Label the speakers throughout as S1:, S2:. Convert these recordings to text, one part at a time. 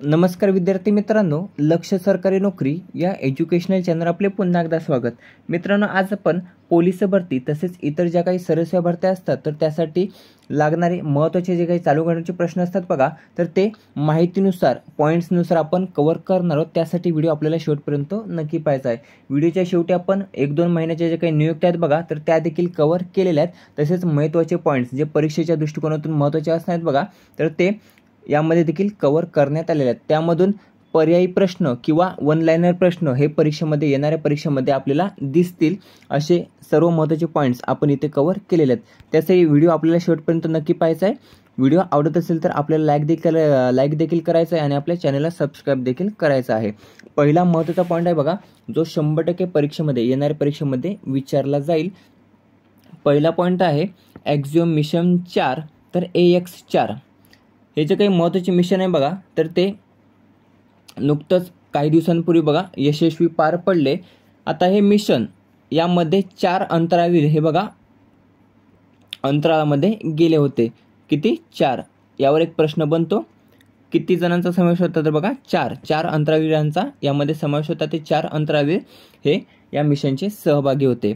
S1: नमस्कार विद्यार्थी मित्रांनो, लक्ष सरकारी नोकरी या एज्युकेशनल चॅनल आपले पुन्हा एकदा स्वागत. मित्रांनो, आज आपण पोलीस भरती तसेच इतर ज्या काही सरसेवा भरत्या असतात तर त्यासाठी लागणारे महत्त्वाचे जे काही चालू घडामोडीचे प्रश्न असतात बघा, तर ते माहितीनुसार पॉईंट्सनुसार आपण कव्हर करणार आहोत. त्यासाठी व्हिडिओ आपल्याला शेवटपर्यंत नक्की पाहायचा आहे. व्हिडिओच्या शेवटी आपण 1-2 महिन्याच्या जे काही नियुक्त्या आहेत बघा, तर त्या देखील कव्हर केलेल्या आहेत. तसेच महत्त्वाचे पॉईंट्स जे परीक्षेच्या दृष्टिकोनातून महत्त्वाचे असणार आहेत बघा, तर ते यामध्ये देखील कव्हर करण्यात आलेले आहेत. त्यामधून पर्यायी प्रश्न किंवा वन लाइनर प्रश्न हे परीक्षेमध्ये येणाऱ्या परीक्षेमध्ये आपल्याला दिसतील असे सर्व महत्त्वाचे पॉईंट्स आपण इथे कव्हर केलेले आहेत. त्यासाठी व्हिडिओ आपल्याला शेवटपर्यंत नक्की पाहायचा आहे. व्हिडिओ आवडत असेल तर आपल्याला लाईक देखील करायचं आहे आणि आपल्या चॅनलला सबस्क्राईब देखील करायचं आहे. पहिला महत्त्वाचा पॉईंट आहे बघा, जो 100% परीक्षेमध्ये येणाऱ्या परीक्षेमध्ये विचारला जाईल. पहिला पॉईंट आहे ॲक्झिओम मिशन 4 तर AX4 हे जे काही महत्त्वाचे मिशन आहे बघा, तर ते नुकतंच काही दिवसांपूर्वी बघा यशस्वी पार पडले. आता हे मिशन यामध्ये 4 अंतराळवीर हे बघा अंतराळामध्ये गेले होते. किती? 4. यावर एक प्रश्न बनतो, किती जणांचा समावेश होता? तर बघा 4 अंतराळवीरांचा यामध्ये समावेश होता. ते 4 अंतराळवीर हे या मिशनचे सहभागी होते.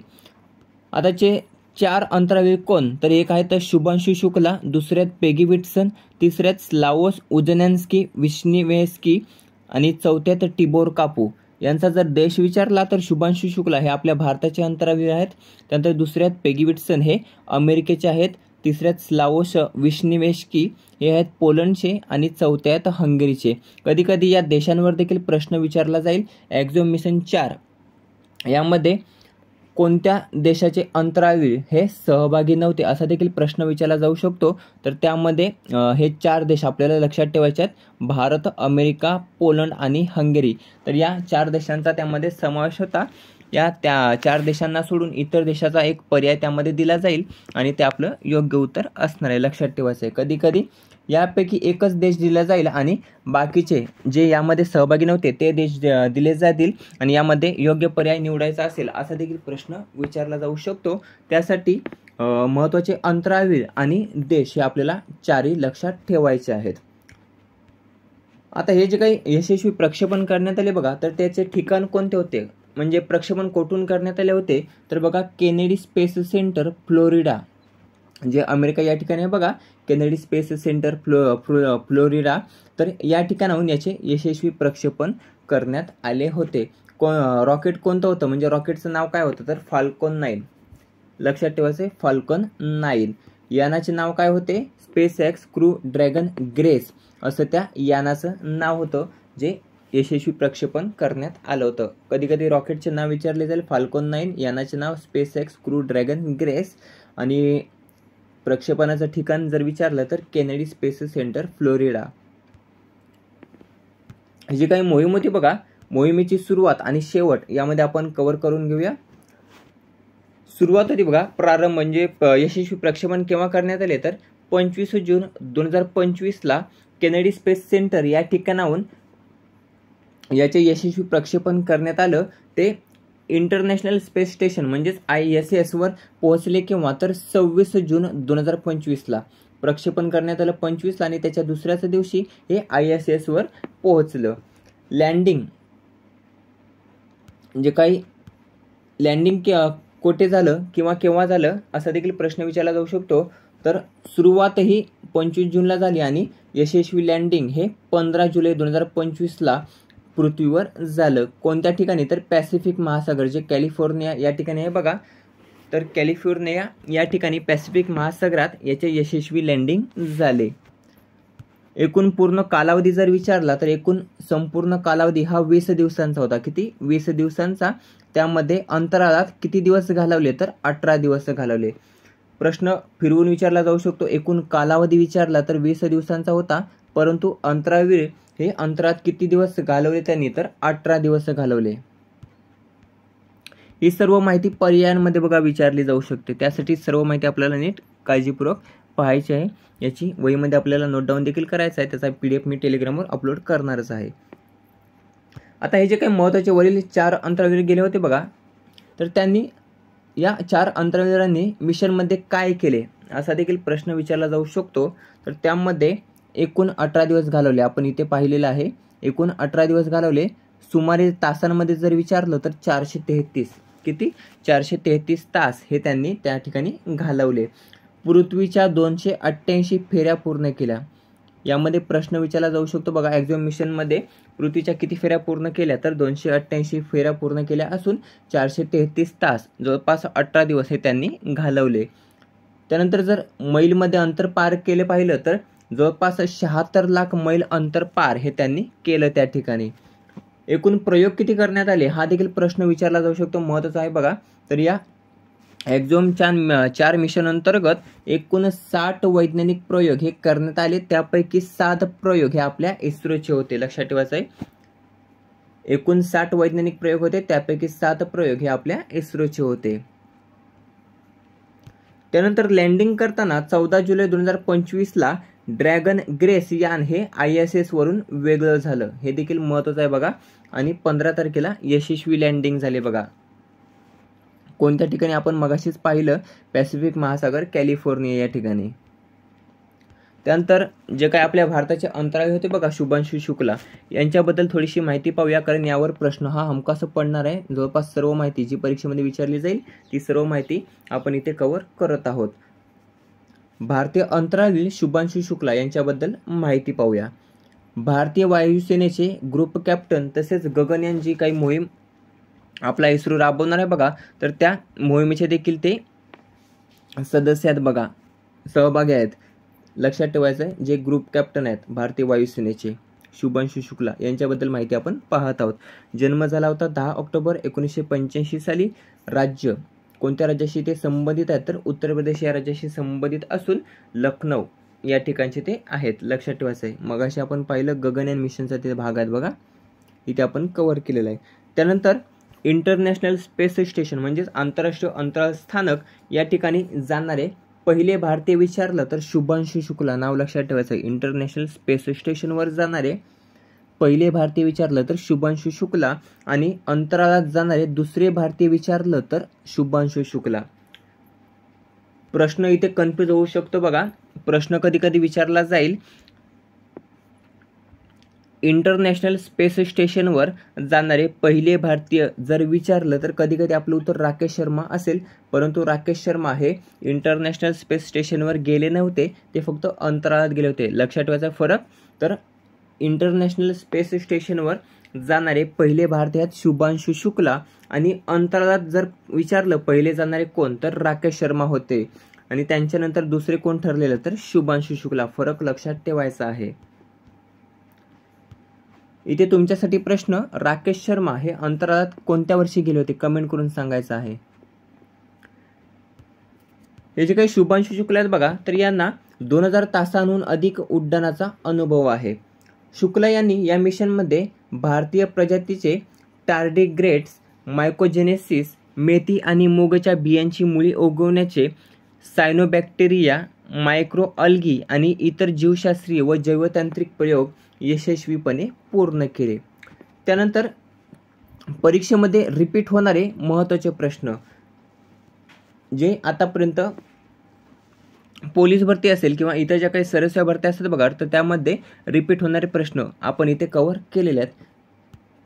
S1: आताचे 4 अंतराळवीर कोण? तर एक आहे तर शुभांशु शुक्ला, दुसऱ्यात पेगी विटसन, तिसऱ्यात स्लावोस उजनॅन्स्की विश्निवेस्की आणि चौथ्यात टिबोर कापू. यांचा जर देश विचारला तर शुभांशु शुक्ला हे आपल्या भारताचे अंतराळवीर आहेत. त्यानंतर दुसऱ्यात पेगी विटसन हे अमेरिकेचे आहेत. तिसऱ्यात स्लावोस विश्निवेस्की हे आहेत पोलंडचे आणि चौथ्यात हंगेरीचे. कधी कधी या देशांवर देखील प्रश्न विचारला जाईल. ॲक्झिओम मिशन 4 यामध्ये कोणत्या देशाचे अंतराळवीर हे सहभागी नव्हते असा देखील प्रश्न विचारला जाऊ शकतो. तर त्यामध्ये हे 4 देश आपल्याला लक्षात ठेवायचे आहेत: भारत, अमेरिका, पोलंड आणि हंगेरी. तर या 4 देशांचा त्यामध्ये समावेश होता. त्या 4 देशांना सोडून इतर देशाचा एक पर्याय त्यामध्ये दिला जाईल आणि ते आपलं योग्य उत्तर असणार आहे. लक्षात ठेवायचं आहे. कधी कधी यापैकी एकच देश दिला जाईल आणि बाकीचे जे यामध्ये सहभागी नव्हते ते देश दिले जातील आणि यामध्ये योग्य पर्याय निवडायचा असेल असा देखील प्रश्न विचारला जाऊ शकतो. त्यासाठी महत्त्वाचे अंतराळवीर आणि देश हे आपल्याला 4 लक्षात ठेवायचे आहेत. आता हे जे काही यशस्वी प्रक्षेपण करण्यात आले बघा, तर त्याचे ठिकाण कोणते होते, म्हणजे प्रक्षेपण कोठून करण्यात आले होते? तर बघा केनेडी स्पेस सेंटर, फ्लोरिडा, जे अमेरिका या ठिकाणी आहे बघा, केनेडी स्पेस सेंटर फ्लोरिडा. तर या ठिकाणाहून याचे यशस्वी प्रक्षेपण करण्यात आले होते. रॉकेट कोणतं होतं, म्हणजे रॉकेटचं नाव काय होतं? तर फाल्कॉन 9. लक्षात ठेवायचं, फाल्कॉन 9. यानाचे नाव काय होते? SpaceX क्रू ड्रॅगन ग्रेस असं त्या यानाचं नाव होतं, जे यशस्वी प्रक्षेपण करण्यात आलं होतं. कधी कधी रॉकेटचे नाव विचारले जाईल फाल्कॉन 9, यानाचे नाव SpaceX क्रू ड्रॅगन ग्रेस आणि प्रक्षेपणाचं ठिकाण जर विचारलं तर केनेडी स्पेस सेंटर फ्लोरिडा. जी काही मोहीम होती बघा, मोहिमेची सुरुवात आणि शेवट यामध्ये आपण कव्हर करून घेऊया. सुरुवात होती बघा, प्रारंभ म्हणजे यशस्वी प्रक्षेपण केव्हा करण्यात आले? तर 25 जून 2025 केनेडी स्पेस सेंटर या ठिकाणाहून याचे यशस्वी प्रक्षेपण करण्यात आलं. ते इंटरनॅशनल स्पेस स्टेशन म्हणजेच ISS वर पोहोचले केव्हा? तर 26 जून 2025 प्रक्षेपण करण्यात आलं 25 आणि त्याच्या दुसऱ्याच दिवशी हे ISS वर पोहोचलं. लँडिंग म्हणजे काही लँडिंग कोठे झालं किंवा केव्हा झालं असा देखील प्रश्न विचारला जाऊ शकतो. तर सुरुवात ही 25 जूनला झाली आणि यशस्वी लँडिंग हे 15 जुलै 2025 पृथ्वीवर झालं. कोणत्या ठिकाणी? तर पॅसिफिक महासागर, जे कॅलिफोर्निया या ठिकाणी आहे बघा, तर कॅलिफोर्निया या ठिकाणी पॅसिफिक महासागरात याचे यशस्वी लँडिंग झाले. एकूण पूर्ण कालावधी जर विचारला तर एकूण संपूर्ण कालावधी हा 20 दिवसांचा होता. किती? 20 दिवसांचा. त्यामध्ये अंतराळात किती दिवस घालवले? तर 18 दिवस घालवले. प्रश्न फिरवून विचारला जाऊ शकतो. एकूण कालावधी विचारला तर 20 दिवसांचा होता, परंतु अंतराळवीर हे अंतराळात किती दिवस घालवले त्यांनी? तर 18 दिवस घालवले. ही सर्व माहिती पर्यायांमध्ये बघा विचारली जाऊ शकते. त्यासाठी सर्व माहिती आपल्याला नीट काळजीपूर्वक पाहायची आहे. याची वहीमध्ये आपल्याला नोट डाऊन देखील करायचा आहे. त्याचा PDF मी टेलिग्रामवर अपलोड करणारच आहे. आता हे जे काही महत्त्वाचे वरील 4 अंतराळवीर गेले होते बघा, तर त्यांनी या 4 अंतराळवीरांनी मिशनमध्ये काय केले असा देखील प्रश्न विचारला जाऊ शकतो. तर त्यामध्ये एकूण 18 दिवस घालवले. आपण इथे पाहिलेलं आहे, एकूण 18 दिवस घालवले. सुमारे तासांमध्ये जर विचारलं तर 433. किती? 433 तास हे त्यांनी त्या ठिकाणी घालवले. पृथ्वीच्या 288 फेऱ्या पूर्ण केल्या. यामध्ये प्रश्न विचारला जाऊ शकतो बघा, एक्झॉम मिशनमध्ये पृथ्वीच्या किती फेऱ्या पूर्ण केल्या, तर 288 फेऱ्या पूर्ण केल्या असून 433 तास जवळपास 18 दिवस हे त्यांनी घालवले. त्यानंतर जर मैलमध्ये अंतर पार केले पाहिलं तर जवळपास 76 लाख मैल अंतर पार हे त्यांनी केलं त्या ठिकाणी. एकूण प्रयोग किती करण्यात आले हा देखील प्रश्न विचारला जाऊ शकतो, महत्त्वाचा आहे बघा. तर या एक्झॉम 4 मिशन अंतर्गत एकूण 60 वैज्ञानिक प्रयोग हे करण्यात आले. त्यापैकी 7 प्रयोग हे आपल्या इस्रोचे होते, लक्षात ठेवायचं आहे. एकूण 60 वैज्ञानिक प्रयोग होते, त्यापैकी 7 प्रयोग हे आपल्या इस्रोचे होते. त्यानंतर लँडिंग करताना 14 जुलै 2025ला ड्रॅगन ग्रेस यान हे ISS वरून वेगळं झालं, हे देखील महत्त्वाचं आहे बघा. आणि 15 तारखेला यशस्वी लँडिंग झाले बघा. कोणत्या ठिकाणी? आपण मगाशीच पाहिलं, पॅसिफिक महासागर, कॅलिफोर्निया या ठिकाणी. त्यानंतर जे काय आपल्या भारताचे अंतराळवीर होते बघा, शुभांशु शुक्ला, यांच्याबद्दल थोडीशी माहिती पाहूया, कारण यावर प्रश्न हा हमखास पडणार आहे. जवळपास सर्व माहिती जी परीक्षेमध्ये विचारली जाईल ती सर्व माहिती आपण इथे कव्हर करत आहोत. भारतीय अंतराळवीर शुभांशु शुक्ला यांच्याबद्दल माहिती पाहूया. भारतीय वायुसेनेचे ग्रुप कॅप्टन तसेच गगनयान जी काही मोहीम आपला इस्रो राबवणार आहे बघा, तर त्या मोहिमेचे देखील ते सदस्य आहेत बघा, सहभागी आहेत. लक्षात ठेवायचं आहे, जे ग्रुप कॅप्टन आहेत भारतीय वायुसेनेचे शुभांशु शुक्ला यांच्याबद्दल माहिती आपण पाहत आहोत. जन्म झाला होता 10 ऑक्टोबर 1985 साली. राज्य कोणत्या राज्याशी ते संबंधित आहेत, तर उत्तर प्रदेश या राज्याशी संबंधित असून लखनौ या ठिकाणचे ते आहेत, लक्षात ठेवायचं आहे. मगाशी आपण पाहिलं गगनयान मिशनचा ते भाग आहेत बघा, इथे आपण कव्हर केलेला आहे. त्यानंतर इंटरनॅशनल स्पेस स्टेशन म्हणजेच आंतरराष्ट्रीय अंतराळ स्थानक या ठिकाणी जाणारे पहिले भारतीय विचारलं तर शुभांशु शुक्ला, नाव लक्षात ठेवायचं आहे. इंटरनॅशनल स्पेस स्टेशनवर जाणारे पहिले भारतीय विचारलं तर शुभांशु शुक्ला आणि अंतराळात जाणारे दुसरे भारतीय विचारलं तर शुभांशु शुक्ला. प्रश्न इथे कन्फ्यूज होऊ शकतो बघा. प्रश्न कधी कधी विचारला जाईल, इंटरनॅशनल स्पेस स्टेशनवर जाणारे पहिले भारतीय जर विचारलं तर कधी कधी आपलं उत्तर राकेश शर्मा असेल, परंतु राकेश शर्मा हे इंटरनॅशनल स्पेस स्टेशनवर गेले नव्हते, ते फक्त अंतराळात गेले होते. लक्षात ठेवायचा फरक. तर इंटरनॅशनल स्पेस स्टेशनवर जाणारे पहिले भारतीय आहेत शुभांशु शुक्ला आणि अंतराळात जर विचारलं पहिले जाणारे कोण, तर राकेश शर्मा होते आणि त्यांच्यानंतर दुसरे कोण ठरलेलं तर शुभांशु शुक्ला. फरक लक्षात ठेवायचा आहे. इथे तुमच्यासाठी प्रश्न, राकेश शर्मा हे अंतराळात कोणत्या वर्षी गेले होते, कमेंट करून सांगायचं आहे. हे जे काही शुभांशु शुक्ला आहेत बघा, तर यांना 2000 तासांहून अधिक उड्डाणाचा अनुभव आहे. शुक्ला यांनी या मिशनमध्ये भारतीय प्रजातीचे टार्डिग्रेड्स, मायकोजेनेसिस, मेथी आणि मूगच्या बियांची मुळी उगवण्याचे, सायनोबॅक्टेरिया, मायक्रो अल्गी आणि इतर जीवशास्त्रीय व जैवतांत्रिक प्रयोग यशस्वीपणे पूर्ण केले. त्यानंतर परीक्षेमध्ये रिपीट होणारे महत्त्वाचे प्रश्न, जे आतापर्यंत पोलीस भरती असेल किंवा इतर ज्या काही सरसेवा भरती असतात बघा, तर त्यामध्ये रिपीट होणारे प्रश्न आपण इथे कव्हर केलेले आहेत.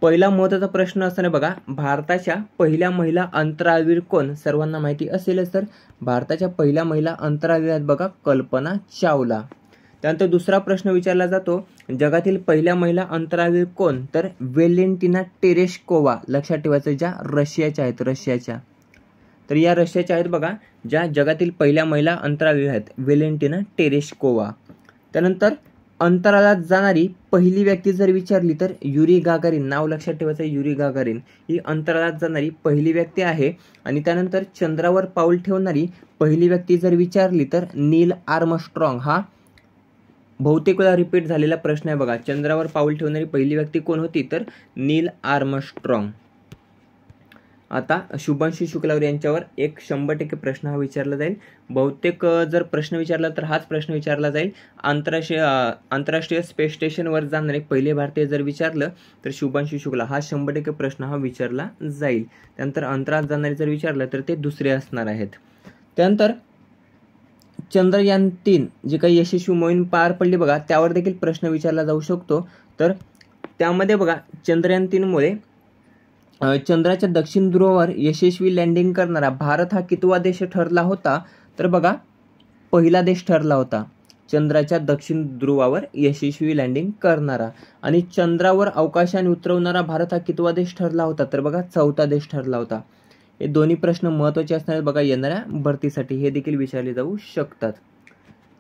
S1: पहिला महत्त्वाचा प्रश्न असताना बघा, भारताच्या पहिल्या महिला अंतराळवीर कोण? सर्वांना माहिती असेलच, तर भारताच्या पहिल्या महिला अंतराळवीर आहेत बघा, कल्पना चावला. त्यानंतर दुसरा प्रश्न विचारला जातो, जगातील पहिल्या महिला अंतराळवीर कोण? तर वेलेंटिना टेरेशकोवा. लक्षात ठेवायचं, ज्या रशियाच्या आहेत, रशियाच्या. तर या रशियाच्या आहेत बघा, ज्या जगातील पहिल्या महिला अंतराळवीर आहेत, वेलेंटिना टेरेशकोवा. त्यानंतर अंतराळात जाणारी पहिली व्यक्ती जर विचारली तर युरी गागारिन. नाव लक्षात ठेवायचं, युरी गागारिन ही अंतराळात जाणारी पहिली व्यक्ती आहे. आणि त्यानंतर चंद्रावर पाऊल ठेवणारी पहिली व्यक्ती जर विचारली तर नील आर्मस्ट्रॉंग. हा बहुतेक वेळा रिपीट झालेला प्रश्न आहे बघा, चंद्रावर पाऊल ठेवणारी पहिली व्यक्ती कोण होती? तर नील आर्मस्ट्रॉंग. आता शुभांशु शुक्लावर यांच्यावर एक 100% प्रश्न हा विचारला जाईल. बहुतेक जर प्रश्न विचारला तर हाच प्रश्न विचारला जाईल. आंतरराष्ट्रीय स्पेस स्टेशनवर जाणारे पहिले भारतीय जर विचारलं तर शुभांशु शुक्ला, हा 100% प्रश्न हा विचारला जाईल. त्यानंतर अंतराळात जाणारे जर विचारलं तर ते दुसरे असणार आहेत. त्यानंतर चंद्रयान-3 जे काही यशस्वी मोहीम पार पडली बघा, त्यावर देखील प्रश्न विचारला जाऊ शकतो. तर त्यामध्ये बघा चंद्रयान-3 मुळे चंद्राच्या दक्षिण ध्रुवावर यशस्वी लँडिंग करणारा भारत हा कितवा देश ठरला होता? तर बघा पहिला देश ठरला होता चंद्राच्या दक्षिण ध्रुवावर यशस्वी लँडिंग करणारा. आणि चंद्रावर अवकाशाने उतरवणारा भारत हा कितवा देश ठरला होता? तर बघा चौथा देश ठरला होता. हे दोन्ही प्रश्न महत्त्वाचे असणार आहेत बघा येणाऱ्या भरतीसाठी, हे देखील विचारले जाऊ शकतात.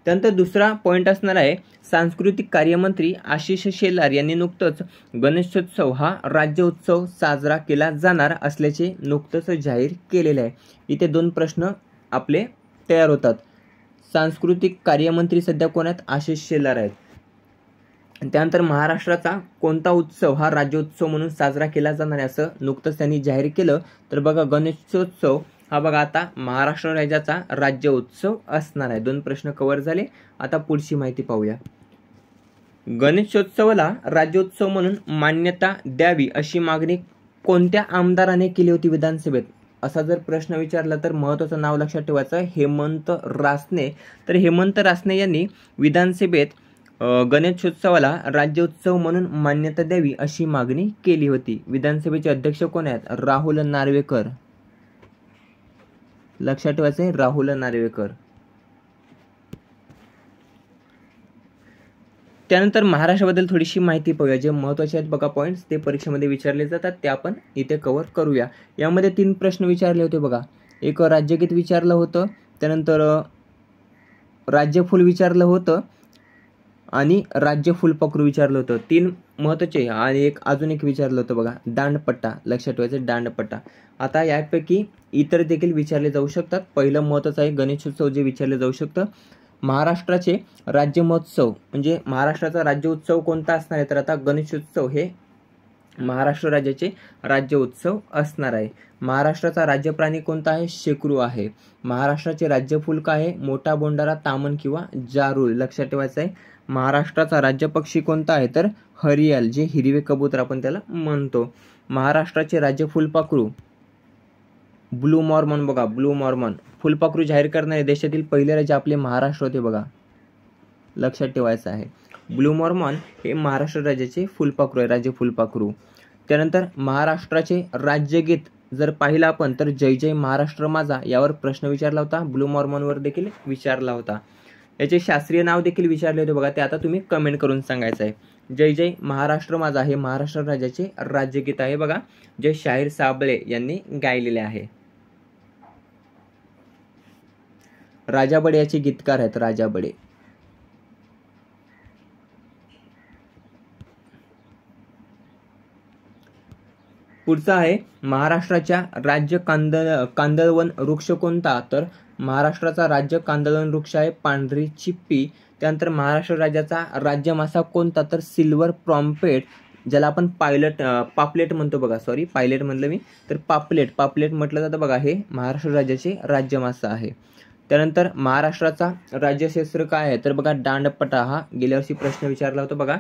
S1: त्यानंतर दुसरा पॉईंट असणार आहे, सांस्कृतिक कार्यमंत्री आशिष शेलार यांनी नुकतंच गणेशोत्सव हा राज्य उत्सव साजरा केला जाणार असल्याचे नुकतंच जाहीर केलेले आहे. इथे 2 प्रश्न आपले तयार होतात. सांस्कृतिक कार्यमंत्री सध्या कोण आहेत? आशिष शेलार आहेत. त्यानंतर महाराष्ट्राचा कोणता उत्सव हा राज्योत्सव म्हणून साजरा केला जाणार आहे असं नुकतंच त्यांनी जाहीर केलं? तर बघा गणेशोत्सव हा बघा आता महाराष्ट्र राज्याचा राज्य उत्सव असणार आहे. 2 प्रश्न कव्हर झाले. आता पुढची माहिती पाहूया. गणेशोत्सवाला राज्योत्सव म्हणून मान्यता द्यावी अशी मागणी कोणत्या आमदाराने केली होती विधानसभेत? असा जर प्रश्न विचारला तर महत्त्वाचं नाव लक्षात ठेवायचं, हेमंत रासने. तर हेमंत रासने यांनी विधानसभेत गणेशोत्सवाला राज्योत्सव म्हणून मान्यता द्यावी अशी मागणी केली होती. विधानसभेचे अध्यक्ष कोण आहेत? राहुल नार्वेकर. लक्षात ठेवायचं आहे राहुल नार्वेकर. त्यानंतर महाराष्ट्राबद्दल थोडीशी माहिती पाहूया. जे महत्त्वाचे आहेत बघा पॉईंट्स, ते परीक्षेमध्ये विचारले जातात, ते आपण इथे कव्हर करूया. यामध्ये 3 प्रश्न विचारले होते बघा. एक राज्यगीत विचारलं होतं, त्यानंतर राज्यफूल विचारलं होतं आणि राज्य फुलपाखरू विचारलं होतं. 3 महत्त्वाचे. आणि अजून एक विचारलं होतं बघा दांडपट्टा. लक्षात ठेवायचं दांडपट्टा. आता यापैकी इतर देखील विचारले जाऊ शकतात. पहिलं महत्त्वाचं आहे गणेशोत्सव जे विचारले जाऊ शकतं. महाराष्ट्राचे राज्य महोत्सव म्हणजे महाराष्ट्राचा राज्य उत्सव कोणता असणार आहे? तर आता गणेशोत्सव हे महाराष्ट्र राज्याचे राज्य उत्सव असणार आहे. महाराष्ट्राचा राज्य प्राणी कोणता आहे? शेकरू आहे. महाराष्ट्राचे राज्य फुल काय आहे? मोठा बोंडारा, तामन किंवा जारूळ. लक्षात ठेवायचं आहे. महाराष्ट्राचा राज्य पक्षी कोणता आहे? तर हरियाल, जे हिरवे कबूतर आपण त्याला म्हणतो. महाराष्ट्राचे राज्य फुलपाखरू ब्लू मॉर्मॉन बघा, ब्लू मॉर्मॉन. फुलपाखरू जाहीर करणारे देशातील पहिले राज्य आपले महाराष्ट्र होते बघा. लक्षात ठेवायचं आहे. ब्लू मॉर्मॉन हे महाराष्ट्र राज्याचे फुलपाखरू आहे, राज्य फुलपाखरू. त्यानंतर महाराष्ट्राचे राज्यगीत जर पाहिलं आपण तर जय जय महाराष्ट्र माझा यावर प्रश्न विचारला होता. ब्लू मॉर्मॉनवर देखील विचारला होता. याचे शास्त्रीय नाव देखील विचारले होते बघा, ते आता तुम्ही कमेंट करून सांगायचं आहे. जय जय महाराष्ट्र माझा हे महाराष्ट्र राज्याचे राज्यगीत आहे बघा, जे शाहीर साबळे यांनी गायलेले आहे. राजा बडे याचे गीतकार आहेत, राजा बडे. पुढचा आहे महाराष्ट्राच्या राज्य कांदळवन वृक्ष कोणता? तर महाराष्ट्राचा राज्य कांदळवन वृक्ष आहे पांढरी चिप्पी. त्यानंतर महाराष्ट्र राज्याचा राज्य मासा कोणता? तर सिल्वर प्रॉम्पेट, ज्याला आपण पापलेट म्हणतो बघा. सॉरी, पायलेट म्हणलं मी, तर पापलेट म्हटलं जातं बघा. हे महाराष्ट्र राज्याचे राज्य मासा आहे. त्यानंतर महाराष्ट्राचा राज्यशस्त्र काय आहे? तर बघा दांडपट्टा. हा गेल्या वर्षी प्रश्न विचारला होता बघा.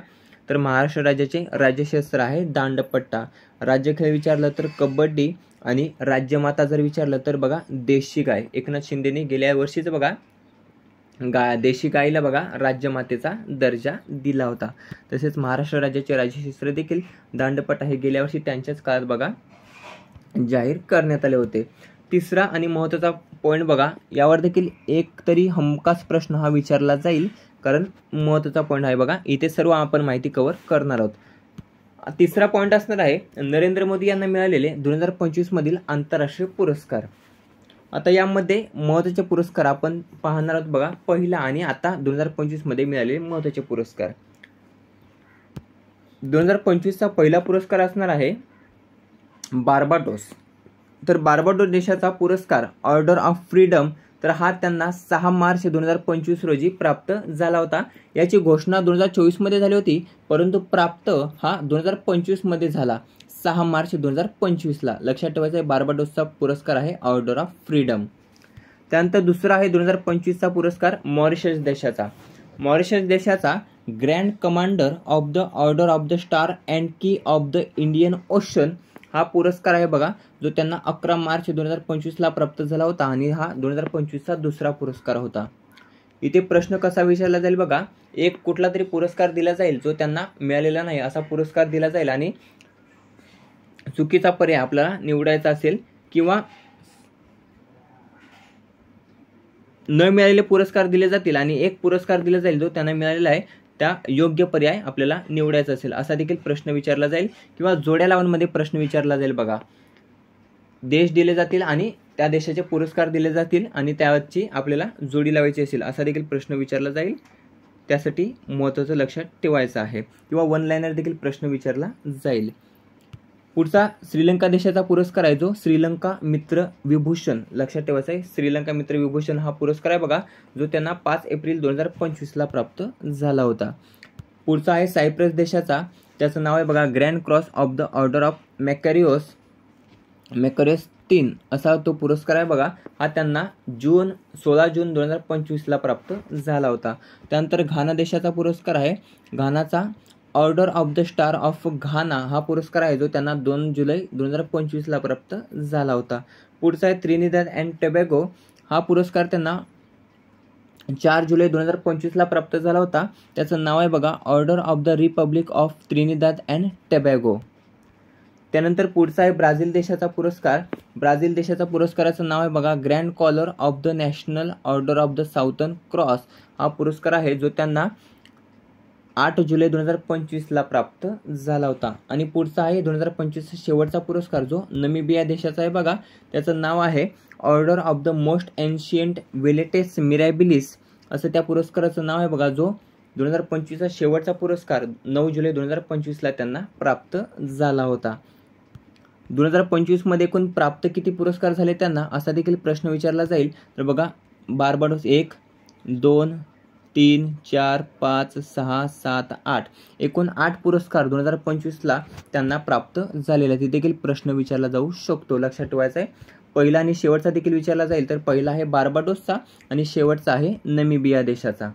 S1: तर महाराष्ट्र राज्याचे राज्यशस्त्र आहे दांडपट्टा. राज्यखेळ विचारलं तर कबड्डी. आणि राज्यमाता जर विचारलं तर बघा देशी गाय. एकनाथ शिंदेने गेल्या वर्षीच बघा देशी गायीला बघा राज्यमातेचा दर्जा दिला होता. तसेच महाराष्ट्र राज्याचे राज्यशस्त्र देखील दांडपट्टा हे गेल्या वर्षी त्यांच्याच काळात बघा जाहीर करण्यात आले होते. तिसरा आणि महत्त्वाचा पॉईंट बघा, यावर देखील एक तरी हमखास प्रश्न हा विचारला जाईल, कारण महत्त्वाचा पॉईंट आहे बघा. इथे सर्व आपण माहिती कव्हर करणार आहोत. तिसरा पॉईंट असणार आहे नरेंद्र मोदी यांना मिळालेले 2025 मधील आंतरराष्ट्रीय पुरस्कार. आता यामध्ये महत्त्वाचे पुरस्कार आपण पाहणार आहोत बघा. पहिला आणि आता 2025 मध्ये मिळालेले महत्त्वाचे पुरस्कार. 2025चा पहिला पुरस्कार असणार आहे बार्बाडोस. तर बार्बाडोस देशाचा पुरस्कार ऑर्डर ऑफ फ्रीडम, तर हा त्यांना 6 मार्च 2025 रोजी प्राप्त झाला होता. याची घोषणा 2024 मध्ये झाली होती, परंतु प्राप्त हा 2025 मध्ये झाला, 6 मार्च 2025ला. लक्षात ठेवायचं आहे बार्बाडोसचा पुरस्कार आहे ऑर्डर ऑफ फ्रीडम. त्यानंतर दुसरा आहे 2025चा पुरस्कार मॉरिशस देशाचा. मॉरिशस देशाचा grand commander of the order of the star and की ऑफ द इंडियन ओशन हा पुरस्कार आहे बघा, जो त्यांना 11 मार्च 2025ला प्राप्त झाला होता आणि हा 2025चा दुसरा पुरस्कार होता. इथे प्रश्न कसा विचारला जाईल बघा, एक कुठला तरी पुरस्कार दिला जाईल जो त्यांना मिळालेला नाही असा पुरस्कार दिला जाईल आणि चुकीचा पर्याय आपल्याला निवडायचा असेल किंवा न मिळालेले पुरस्कार दिले जातील आणि एक पुरस्कार दिला जाईल जो त्यांना मिळालेला आहे, त्या योग्य पर्याय आपल्याला निवडायचा असेल असा देखील प्रश्न विचारला जाईल किंवा जोड्या लावूनमध्ये प्रश्न विचारला जाईल बघा. देश दिले जातील आणि त्या देशाचे पुरस्कार दिले जातील आणि त्याची आपल्याला जोडी लावायची असेल असा देखील प्रश्न विचारला जाईल. त्यासाठी महत्त्वाचं लक्षात ठेवायचं आहे किंवा वन लाईनर देखील प्रश्न विचारला जाईल. पुढचा श्रीलंका देशाचा पुरस्कार आहे जो श्रीलंका मित्र विभूषण, लक्षात ठेवायचा आहे. श्रीलंका मित्र विभूषण हा पुरस्कार आहे बघा जो त्यांना 5 एप्रिल 2025 प्राप्त झाला होता. पुढचा आहे सायप्रस देशाचा, त्याचं नाव आहे बघा grand cross of the order of Makarios 3 असा तो पुरस्कार आहे बघा. हा त्यांना 16 जून 2025 प्राप्त झाला होता. त्यानंतर घाना देशाचा पुरस्कार आहे, घानाचा order of the star of Ghana हा पुरस्कार आहे जो त्यांना 2 जुलै 2025 प्राप्त झाला होता. पुढचा आहे त्रिनिदाद अँड टोबॅगो, हा पुरस्कार त्यांना 4 जुलै 2025 प्राप्त झाला होता. त्याचं नाव आहे बघा order of the Republic of Trinidad and Tobago. त्यानंतर पुढचा आहे ब्राझील देशाचा पुरस्कार, ब्राझील देशाच्या पुरस्काराचं नाव आहे बघा grand collar of the national order of the southern cross, हा पुरस्कार आहे जो त्यांना 8 जुलै 2025 प्राप्त झाला होता. आणि पुढचा आहे 2025 शेवटचा पुरस्कार जो नमिबिया देशाचा आहे बघा, त्याचं नाव आहे order of the most ancient Welwitschia Mirabilis असं त्या पुरस्काराचं नाव आहे बघा, जो 2025 शेवटचा पुरस्कार 9 जुलै 2025 त्यांना प्राप्त झाला होता. 2025 मध्ये एकूण प्राप्त किती पुरस्कार झाले त्यांना असा देखील प्रश्न विचारला जाईल. तर बघा बार्बाडोस 1, 2, 3, 4, 5, 6, 7, 8 एकूण 8 पुरस्कार 2025 त्यांना प्राप्त झालेले आहेत. देखील प्रश्न विचारला जाऊ शकतो, लक्षात ठेवायचा आहे. पहिला आणि शेवटचा देखील विचारला जाईल. तर पहिला आहे बार्बाडोसचा आणि शेवटचा आहे नमिबिया देशाचा.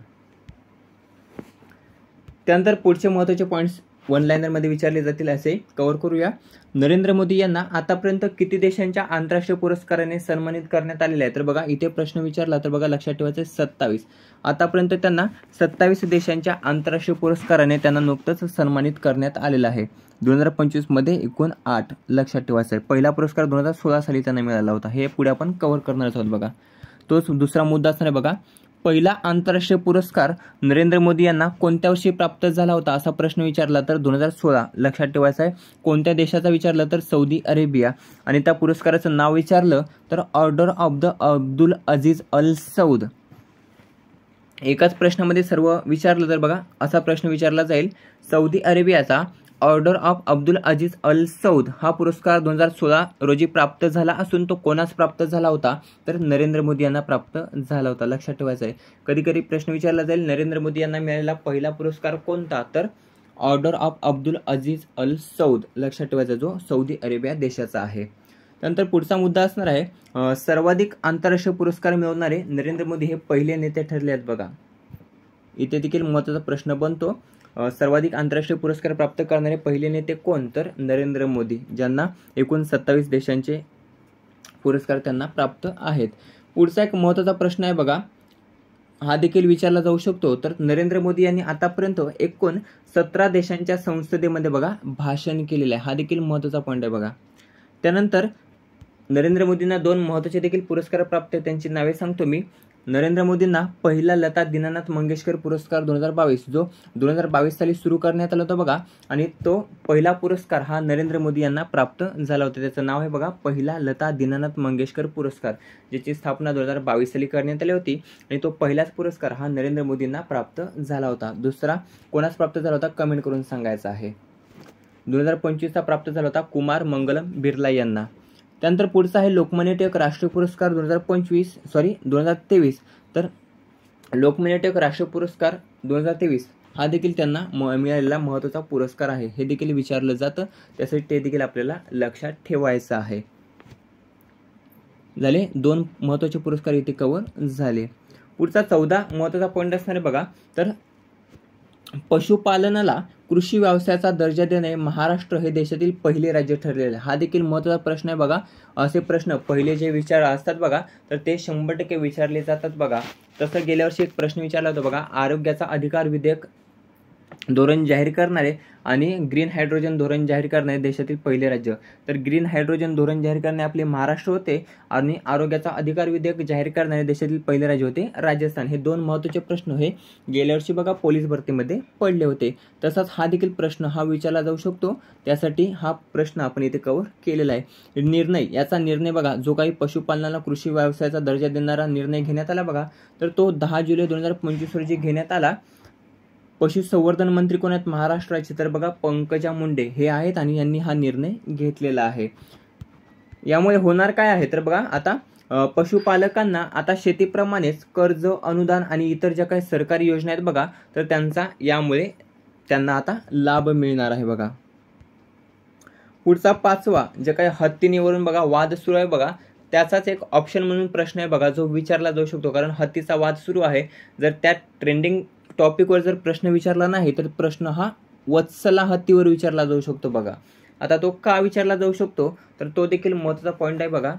S1: त्यानंतर पुढचे महत्त्वाचे पॉईंट्स वन लाईनरमध्ये विचारले जातील असे कव्हर करूया. नरेंद्र मोदी यांना आतापर्यंत किती देशांच्या आंतरराष्ट्रीय पुरस्काराने सन्मानित करण्यात आलेले आहे? तर बघा इथे प्रश्न विचारला तर बघा लक्षात ठेवायचं 27. आतापर्यंत त्यांना 27 देशांच्या आंतरराष्ट्रीय पुरस्काराने त्यांना नुकतंच सन्मानित करण्यात आलेलं आहे. 2025 मध्ये एकूण 8 लक्षात ठेवायचं आहे. पहिला पुरस्कार 2016 साली त्यांना मिळाला होता. हे पुढे आपण कव्हर करणार आहोत बघा. तोच दुसरा मुद्दा असणार बघा, पहिला आंतरराष्ट्रीय पुरस्कार नरेंद्र मोदी यांना कोणत्या वर्षी प्राप्त झाला होता असा प्रश्न विचारला तर 2016 लक्षात ठेवायचा आहे. कोणत्या देशाचा विचारलं तर सौदी अरेबिया. आणि त्या पुरस्काराचं नाव विचारलं तर order of the Abdul Aziz Al Saud. एकाच प्रश्नामध्ये सर्व विचारलं तर बघा असा प्रश्न विचारला जाईल. सौदी अरेबियाचा order of Abdul Aziz Al Saud हा पुरस्कार 2016 रोजी प्राप्त झाला असून तो कोणास प्राप्त झाला होता तर नरेंद्र मोदी यांना प्राप्त झाला होता. लक्षात ठेवायचं आहे. कधी कधी प्रश्न विचारला जाईल नरेंद्र मोदी यांना मिळालेला पहिला पुरस्कार कोणता तर order of Abdul Aziz Al Saud, लक्षात ठेवायचा, जो सौदी अरेबिया देशाचा आहे. त्यानंतर पुढचा मुद्दा असणार आहे सर्वाधिक आंतरराष्ट्रीय पुरस्कार मिळवणारे नरेंद्र मोदी हे पहिले नेते ठरले आहेत बघा. इथे देखील महत्त्वाचा प्रश्न बनतो. सर्वाधिक आंतरराष्ट्रीय पुरस्कार प्राप्त करणारे पहिले नेते कोण तर नरेंद्र मोदी, ज्यांना एकूण 27 देशांचे पुरस्कार त्यांना प्राप्त आहेत. पुढचा एक महत्त्वाचा प्रश्न आहे बघा, हा देखील विचारला जाऊ शकतो. तर नरेंद्र मोदी यांनी आतापर्यंत एकूण 17 देशांच्या संसदेमध्ये बघा भाषण केलेलं आहे. हा देखील महत्त्वाचा पॉईंट आहे बघा. त्यानंतर नरेंद्र मोदींना 2 महत्त्वाचे देखील पुरस्कार प्राप्त आहेत. त्यांची नावे सांगतो मी. नरेंद्र मोदींना पहिला लता दीनानाथ मंगेशकर पुरस्कार 2022 जो 2022 साली सुरू करण्यात आला होता बघा, आणि तो पहिला पुरस्कार हा नरेंद्र मोदी यांना प्राप्त झाला होता. त्याचं नाव आहे बघा पहिला लता दीनानाथ मंगेशकर पुरस्कार, ज्याची स्थापना 2022 साली करण्यात आली होती आणि तो पहिलाच पुरस्कार हा नरेंद्र मोदींना प्राप्त झाला होता. दुसरा कोणास प्राप्त झाला होता कमेंट करून सांगायचा आहे. 2025 प्राप्त झाला होता कुमार मंगलम बिर्ला यांना. त्यानंतर पुढचा आहे लोकमान्य टिळक राष्ट्रीय पुरस्कार 2023. तर लोकमान्य टिळक राष्ट्रीय पुरस्कार 2023 हा देखील त्यांना मिळालेला महत्त्वाचा पुरस्कार आहे. हे देखील विचारलं जातं, त्यासाठी ते देखील आपल्याला लक्षात ठेवायचं आहे. झाले 2 महत्त्वाचे पुरस्कार इथे कव्हर झाले. पुढचा 14 महत्त्वाचा पॉईंट असणार आहे बघा. तर पशुपालनाला कृषी व्यवसायाचा दर्जा देणे महाराष्ट्र हे देशातील पहिले राज्य ठरलेले आहे. हा देखील महत्त्वाचा प्रश्न आहे बघा. असे प्रश्न पहिले जे विचार असतात बघा तर ते 100% विचारले जातात बघा. तसं गेल्या वर्षी एक प्रश्न विचारला होता बघा, आरोग्याचा अधिकार विधेयक धोरण जाहीर करणारे आणि ग्रीन हायड्रोजन धोरण जाहीर करणारे देशातील पहिले राज्य. तर ग्रीन हायड्रोजन धोरण जाहीर करणारे आपले महाराष्ट्र होते आणि आरोग्याचा अधिकार विधेयक जाहीर करणारे देशातील पहिले राज्य होते राजस्थान. हे दोन महत्त्वाचे प्रश्न हे गेल्या वर्षी बघा पोलीस भरतीमध्ये पडले होते. तसाच हा देखील प्रश्न हा विचारला जाऊ शकतो, त्यासाठी हा प्रश्न आपण इथे कव्हर केलेला आहे. निर्णय, याचा निर्णय बघा, जो काही पशुपालनाला कृषी व्यवसायाचा दर्जा देणारा निर्णय घेण्यात आला बघा तर तो 10 जुलै 2025 रोजी घेण्यात आला. पशुसंवर्धन मंत्री कोण आहेत महाराष्ट्राचे, तर बघा पंकजा मुंडे हे आहेत आणि यांनी हा निर्णय घेतलेला आहे. यामुळे होणार काय आहे तर बघा, आता पशुपालकांना आता शेतीप्रमाणेच कर्ज, अनुदान आणि इतर ज्या काही सरकारी योजना आहेत बघा तर यामुळे त्यांना आता लाभ मिळणार आहे बघा. पुढचा 5वा जे काही हत्तीनीवरून बघा वाद सुरू आहे बघा, त्याचाच एक ऑप्शन म्हणून प्रश्न आहे बघा जो विचारला जाऊ शकतो, कारण हत्तीचा वाद सुरू आहे. जर त्या ट्रेंडिंग टॉपिकवर जर प्रश्न विचारला नाही तर प्रश्न हा वत्सला हत्तीवर विचारला जाऊ शकतो बघा. आता तो का विचारला जाऊ शकतो तर तो देखील महत्त्वाचा पॉईंट आहे बघा.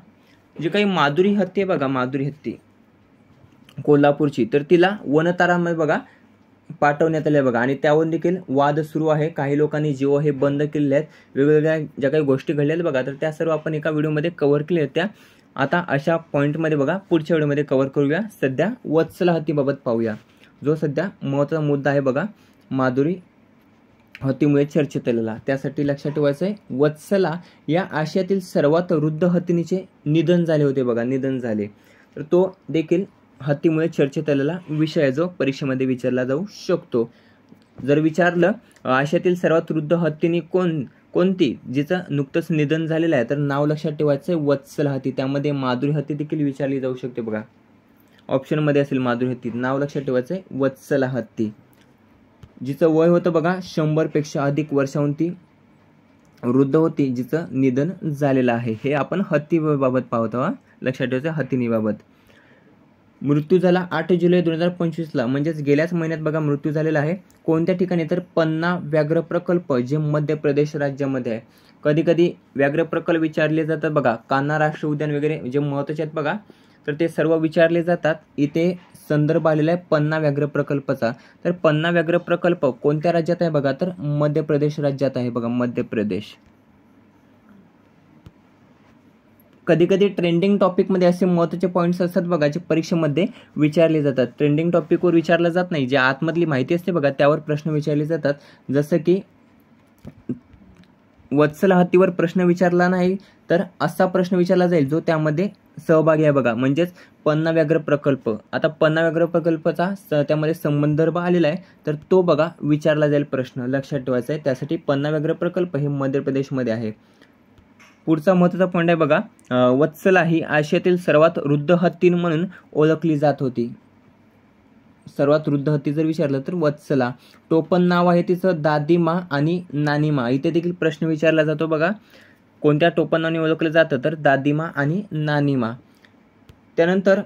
S1: जी काही माधुरी हत्ती आहे बघा, माधुरी हत्ती कोल्हापूरची, तर तिला वनतारामध्ये बघा पाठवण्यात आले बघा आणि त्यावरून देखील वाद सुरू आहे. काही लोकांनी जिओ हे बंद केलेले आहेत. वेगवेगळ्या ज्या काही गोष्टी घडल्या आहेत बघा तर त्या सर्व आपण एका व्हिडिओमध्ये कव्हर केल्या होत्या. आता अशा पॉईंटमध्ये बघा पुढच्या व्हिडिओमध्ये कव्हर करूया. सध्या वत्सला हत्तीबाबत पाहूया, जो सध्या महत्त्वाचा मुद्दा आहे बघा, माधुरी हत्तीमुळे चर्चेत आलेला. त्यासाठी लक्षात ठेवायचं आहे, वत्सला या आशियातील सर्वात वृद्ध हत्तीचे निधन झाले होते बघा, निधन झाले. तर तो देखील हत्तीमुळे चर्चेत आलेला विषय आहे जो परीक्षेमध्ये विचारला जाऊ शकतो. जर विचारलं आशियातील सर्वात वृद्ध हत्तीनी कोणती जिचं नुकतंच निधन झालेलं आहे तर नाव लक्षात ठेवायचं आहे वत्सला हत्ती. त्यामध्ये माधुरी हत्ती देखील विचारली जाऊ शकते बघा, ऑप्शनमध्ये असेल माधुरी हत्ती. नाव लक्षात ठेवायचं आहे वत्सला हत्ती. जिचं वय होतं बघा 100पेक्षा अधिक वर्षाहून ती वृद्ध होती, जिचं निधन झालेलं आहे. हे आपण हत्तीबाबत पाहतो, लक्षात ठेवायचं हत्तीनीबाबत. मृत्यू झाला 8 जुलै 2025ला, म्हणजेच गेल्याच महिन्यात बघा मृत्यू झालेला आहे. कोणत्या ठिकाणी तर पन्ना व्याघ्र प्रकल्प जे मध्य प्रदेश राज्यामध्ये आहे. कधी कधी व्याघ्र प्रकल्प विचारले जातात बघा, कान्हा राष्ट्रीय उद्यान वगैरे जे महत्त्वाचे आहेत बघा तर ते सर्व विचारले जातात. इथे संदर्भ आलेला आहे पन्ना व्याघ्र प्रकल्पाचा. तर पन्ना व्याघ्र प्रकल्प कोणत्या राज्यात आहे बघा तर मध्य प्रदेश राज्यात आहे बघा, मध्य प्रदेश. कधी कधी ट्रेंडिंग टॉपिकमध्ये असे महत्त्वाचे पॉईंट्स असतात बघा जे परीक्षेमध्ये विचारले जातात. ट्रेंडिंग टॉपिकवर विचारलं जात नाही, जे आतमधली माहिती असते बघा त्यावर प्रश्न विचारले जातात. जसं की वत्सला हत्तीवर प्रश्न विचारला नाही तर असा प्रश्न विचारला जाईल जो त्यामध्ये सहभागी आहे बघा, म्हणजेच पन्ना व्याघ्र प्रकल्प. आता पन्ना व्याघ्र प्रकल्पाचा त्यामध्ये संदर्भ आलेला आहे तर तो बघा विचारला जाईल प्रश्न, लक्षात ठेवायचा आहे. त्यासाठी पन्ना व्याघ्र प्रकल्प हे मध्य प्रदेशमध्ये आहे. पुढचा महत्त्वाचा पॉईंट आहे बघा, वत्सला ही आशियातील सर्वात वृद्ध हत्ती म्हणून ओळखली जात होती. सर्वात वृद्ध हत्ती जर विचारलं तर वत्सला. टोपण नाव आहे तिचं दादीमा आणि नानीमा. इथे देखील प्रश्न विचारला जातो बघा, कोणत्या टोपण नावाने ओळखलं जातं तर दादीमा आणि नानीमा. त्यानंतर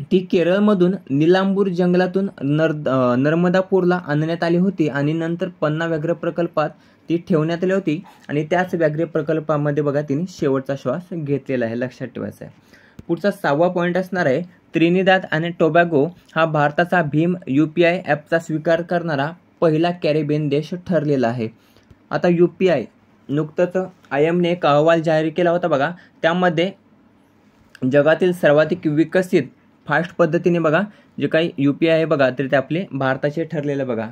S1: ती केरळमधून निलांबूर जंगलातून नर्मदापूरला आणण्यात आली होती आणि नंतर पन्ना व्याघ्र प्रकल्पात ती ठेवण्यात आली होती आणि त्याच व्याघ्र प्रकल्पामध्ये बघा तिने शेवटचा श्वास घेतलेला आहे, लक्षात ठेवायचा आहे. पुढचा 6वा पॉईंट असणार आहे, त्रिनिदाद आणि टोबॅगो हा भारताचा भीम UPI ॲपचा स्वीकार करणारा पहिला कॅरेबियन देश ठरलेला आहे. आता UPI नुकतंच IMने एक अहवाल जाहीर केला होता बघा, त्यामध्ये जगातील सर्वाधिक विकसित फास्ट पद्धतीने बघा जे काही UPI आहे बघा तर ते आपले भारताचे ठरलेलं बघा.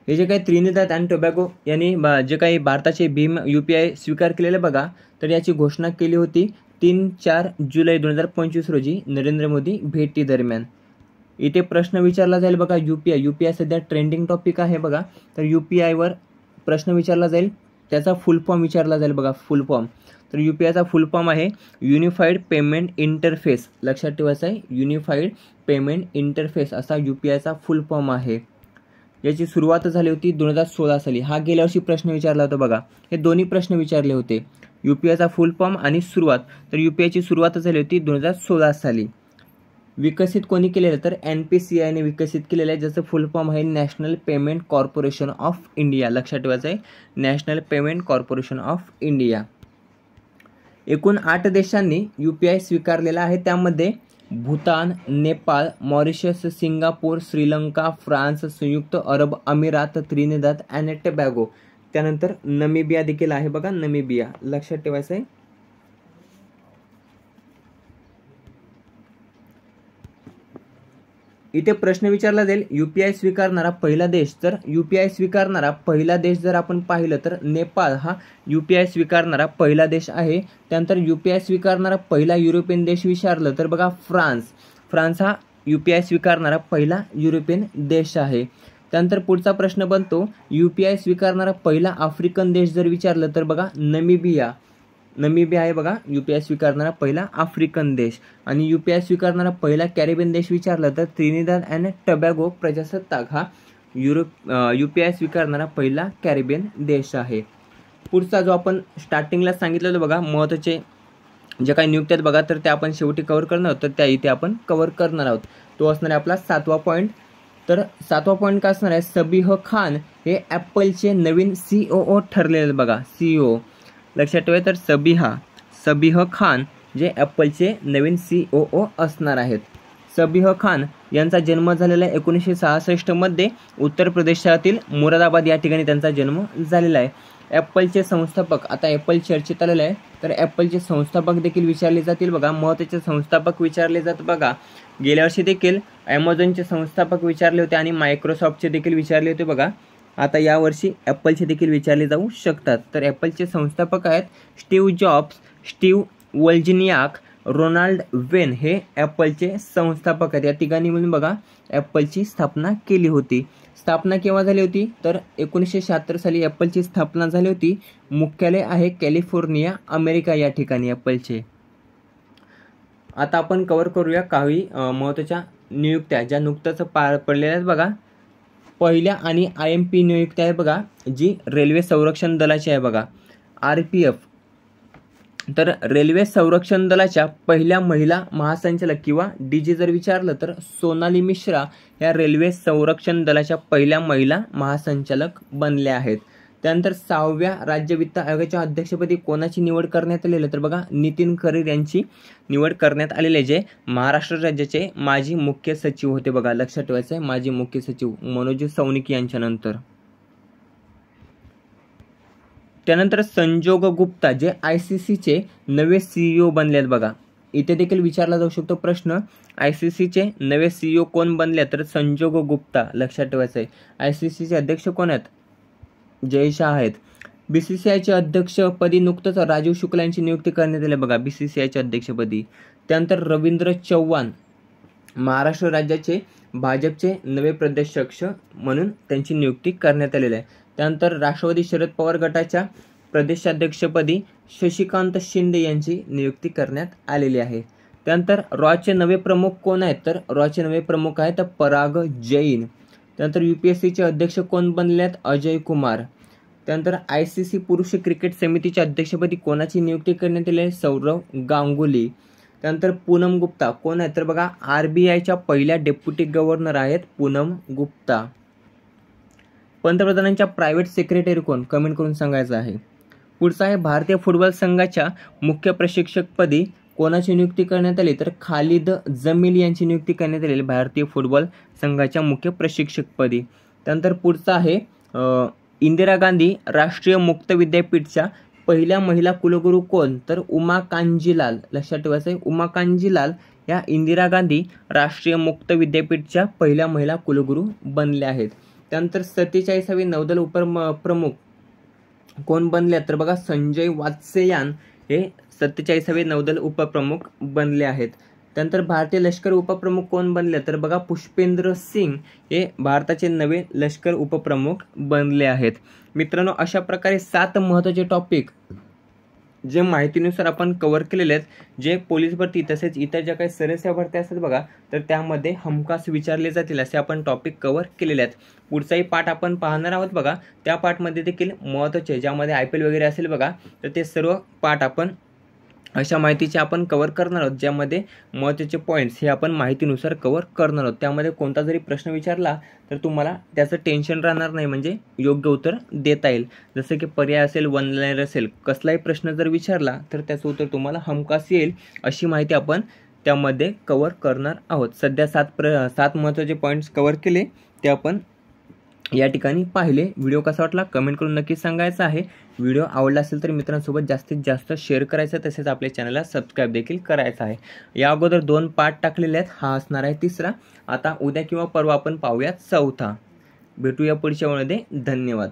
S1: हे जे काही त्रिनिदाद आणि टोबॅगो यांनी जे काही भारताचे भीम UPI स्वीकार केलेले बघा तर याची घोषणा केली होती 3-4 जुलै 2025 रोजी नरेंद्र मोदी भेटी दरम्यान. इथे प्रश्न विचारला जाईल बघा UPI सध्या ट्रेंडिंग टॉपिक आहे बघा, तर UPI वर प्रश्न विचारला जाईल, त्याचा फुल फॉर्म विचारला जाईल बघा, फुल फॉर्म. तर UPIचा फुल फॉर्म आहे युनिफाईड पेमेंट इंटरफेस, लक्षात ठेवायचं आहे युनिफाईड पेमेंट इंटरफेस असा UPIचा फुल फॉर्म आहे. याची सुरुवात झाली होती 2016 साली. हा गेल्या वर्षी प्रश्न विचारला होता बघा, हे दोन्ही प्रश्न विचारले होते. UPIचा फुल फॉर्म आणि सुरुवात, तर UPIची सुरुवात झाली होती 2016 साली. विकसित कोणी केलेलं तर NPCIने विकसित केलेलं आहे, ज्याचं फुल फॉर्म आहे national payment corporation of India. लक्षात ठेवायचं आहे, national payment corporation of India. एकूण 8 देशांनी UPI स्वीकारलेला आहे, त्यामध्ये Bhutan, Nepal, Mauritius, Singapore, Sri Lanka, France, संयुक्त अरब अमिरात, त्रिनिदाद आणि टोबॅगो. त्यानंतर नमिबिया देखील आहे बघा, नमिबिया. लक्षात ठेवायचं आहे. इथे प्रश्न विचारला जाईल UPI स्वीकारणारा पहिला देश. तर UPI स्वीकारणारा पहिला देश जर आपण पाहिलं तर नेपाळ हा UPI स्वीकारणारा पहिला देश आहे. त्यानंतर UPI स्वीकारणारा पहिला युरोपियन देश विचारलं तर बघा फ्रान्स हा UPI स्वीकारणारा पहिला युरोपियन देश आहे. त्यानंतर पुढचा प्रश्न बनतो UPI स्वीकारणारा पहिला आफ्रिकन देश जर विचारलं तर बघा नमिबिया आहे बघा UPI स्वीकारणारा पहिला आफ्रिकन देश. आणि UPI स्वीकारणारा पहिला कॅरिबियन देश विचारला तर त्रिनिदाद आणि टोबॅगो प्रजासत्ताक हा UPI स्वीकारणारा पहिला कॅरिबियन देश आहे. पुढचा जो आपण स्टार्टिंगला सांगितलेलं बघा महत्त्वाचे जे काही नियुक्ती आहेत बघा, तर त्या आपण शेवटी कव्हर करणार आहोत, तर त्या इथे आपण कव्हर करणार आहोत. तो असणार आहे आपला 7वा पॉईंट. तर 7वा पॉईंट काय असणार आहे, सबीह खान हे ॲपलचे नवीन COO ठरलेले बघा, CEO. लक्षात ठेवा, तर सबीह खान जे ॲपलचे नवीन COO असणार आहेत. सबीह खान यांचा जन्म झालेला आहे 1966 मध्ये उत्तर प्रदेशातील मुरादाबाद या ठिकाणी त्यांचा जन्म झालेला आहे. ॲपलचे संस्थापक, आता ॲपल चर्चेत आलेलं आहे, तर ॲपलचे संस्थापक देखील विचारले जातील बघा, महत्त्वाचे संस्थापक विचारले जातात बघा. गेल्या वर्षी देखील ॲमेझॉनचे संस्थापक विचारले होते आणि मायक्रोसॉफ्टचे देखील विचारले होते बघा. आता यावर्षी ॲपलचे देखील विचारले जाऊ शकतात. तर ॲपलचे संस्थापक आहेत Steve Jobs, Steve Wozniak, Ronald Wayne हे ॲपलचे संस्थापक आहेत. या तिघांनी मिळून बघा ॲपलची स्थापना केली होती. स्थापना केव्हा झाली होती तर 1976 साली ॲपलची स्थापना झाली होती. मुख्यालय आहे कॅलिफोर्निया, अमेरिका या ठिकाणी ॲपलचे. आता आपण कव्हर करूया काही महत्त्वाच्या नियुक्त्या ज्या नुकत्याच पार पडलेल्या आहेत बघा. पहिल्या आणि IMP नियुक्ती आहे बघा, जी रेल्वे संरक्षण दलाची आहे बघा, RPF. तर रेल्वे संरक्षण दलाच्या पहिल्या महिला महासंचालक किंवा DG जर विचारलं तर सोनाली मिश्रा या रेल्वे संरक्षण दलाच्या पहिल्या महिला महासंचालक बनल्या आहेत. त्यानंतर 6व्या राज्य वित्त आयोगाच्या अध्यक्षपदी कोणाची निवड करण्यात आलेली तर बघा नितीन खैरे यांची निवड करण्यात आलेली आहे, जे महाराष्ट्र राज्याचे माजी मुख्य सचिव होते बघा. लक्षात ठेवायचं आहे, माजी मुख्य सचिव मनोज सौनिक यांच्यानंतर. त्यानंतर संजोग गुप्ता जे ICCचे नवे CEO बनले आहेत बघा. इथे देखील विचारला जाऊ शकतो प्रश्न, ICCचे नवे CEO कोण बनले तर संजोग गुप्ता. लक्षात ठेवायचं आहे. ICCचे अध्यक्ष कोण आहेत, जय शाह आहेत. BCCIच्या अध्यक्षपदी नुकतंच राजीव शुक्ला यांची नियुक्ती करण्यात आली बघा, BCCIच्या अध्यक्षपदी. त्यानंतर रवींद्र चव्हाण महाराष्ट्र राज्याचे भाजपचे नवे प्रदेशाध्यक्ष म्हणून त्यांची नियुक्ती करण्यात आलेली आहे. त्यानंतर राष्ट्रवादी शरद पवार गटाच्या प्रदेशाध्यक्षपदी शशिकांत शिंदे यांची नियुक्ती करण्यात आलेली आहे. त्यानंतर रॉचे नवे प्रमुख कोण आहेत तर रॉचे नवे प्रमुख आहेत पराग जैन. त्यानंतर UPSCचे अध्यक्ष कोण बनले आहेत, अजय कुमार. त्यानंतर ICC पुरुष क्रिकेट समितीच्या अध्यक्षपदी कोणाची नियुक्ती करण्यात आली आहे, सौरव गांगुली. त्यानंतर पूनम गुप्ता कोण आहेत तर बघा RBIच्या पहिल्या डेप्युटी गव्हर्नर आहेत पूनम गुप्ता. पंतप्रधानांच्या प्रायव्हेट सेक्रेटरी कोण, कमेंट करून सांगायचं आहे. पुढचा आहे भारतीय फुटबॉल संघाच्या मुख्य प्रशिक्षकपदी कोणाची नियुक्ती करण्यात आली तर खालिद जमील यांची नियुक्ती करण्यात आलेली भारतीय फुटबॉल संघाच्या मुख्य प्रशिक्षकपदी. त्यानंतर पुढचा आहे इंदिरा गांधी राष्ट्रीय मुक्त विद्यापीठच्या पहिल्या महिला कुलगुरू कोण तर उमा कांजीलाल. लक्षात ठेवायचं आहे, उमा कांजीलाल या इंदिरा गांधी राष्ट्रीय मुक्त विद्यापीठच्या पहिल्या महिला कुलगुरू बनल्या आहेत. त्यानंतर 47वे नौदल उपप्रमुख कोण बनले तर बघा संजय वात्स्यायन हे 47वे नौदल उपप्रमुख बनले आहेत. त्यानंतर भारतीय लष्कर उपप्रमुख कोण बनले तर बघा पुष्पेंद्र सिंग हे भारताचे नवे लष्कर उपप्रमुख बनले आहेत. मित्रांनो, अशा प्रकारे 7 महत्त्वाचे टॉपिक जे माहितीनुसार आपण कव्हर केलेले आहेत, जे पोलीस भरती तसेच इतर ज्या काही सरसेवा भरती असतात बघा, तर त्यामध्ये हमखास विचारले जातील असे आपण टॉपिक कव्हर केलेले आहेत. पुढचाही पाठ आपण पाहणार आहोत बघा. त्या पाठमध्ये देखील महत्त्वाचे ज्यामध्ये IPL वगैरे असेल बघा, तर ते सर्व पाठ आपण अशा माहितीचे आपण कव्हर करणार आहोत, ज्यामध्ये महत्त्वाचे पॉईंट्स हे आपण माहितीनुसार कव्हर करणार आहोत. त्यामध्ये कोणता जरी प्रश्न विचारला तर तुम्हाला त्याचं टेन्शन राहणार नाही, म्हणजे योग्य उत्तर देता येईल. जसं की पर्याय असेल, वन लाईनर असेल, कसलाही प्रश्न जर विचारला तर त्याचं उत्तर तुम्हाला हमखास येईल अशी माहिती आपण त्यामध्ये कव्हर करणार आहोत. सध्या 7 महत्त्वाचे पॉईंट्स कव्हर केले, ते आपण या ठिकाणी पाहिले. व्हिडिओ कसा वाटला कमेंट करून नक्की सांगायचं आहे. व्हिडिओ आवडला असेल तर मित्रांसोबत जास्तीत जास्त शेअर करायचं, तसेच आपल्या चॅनलला सबस्क्राईब देखील करायचं आहे. या अगोदर 2 पार्ट टाकलेले आहेत, हा असणार आहे 3रा. आता उद्या किंवा परवा आपण पाहूयात 4था. भेटूया पुढच्या वेळेमध्ये. धन्यवाद.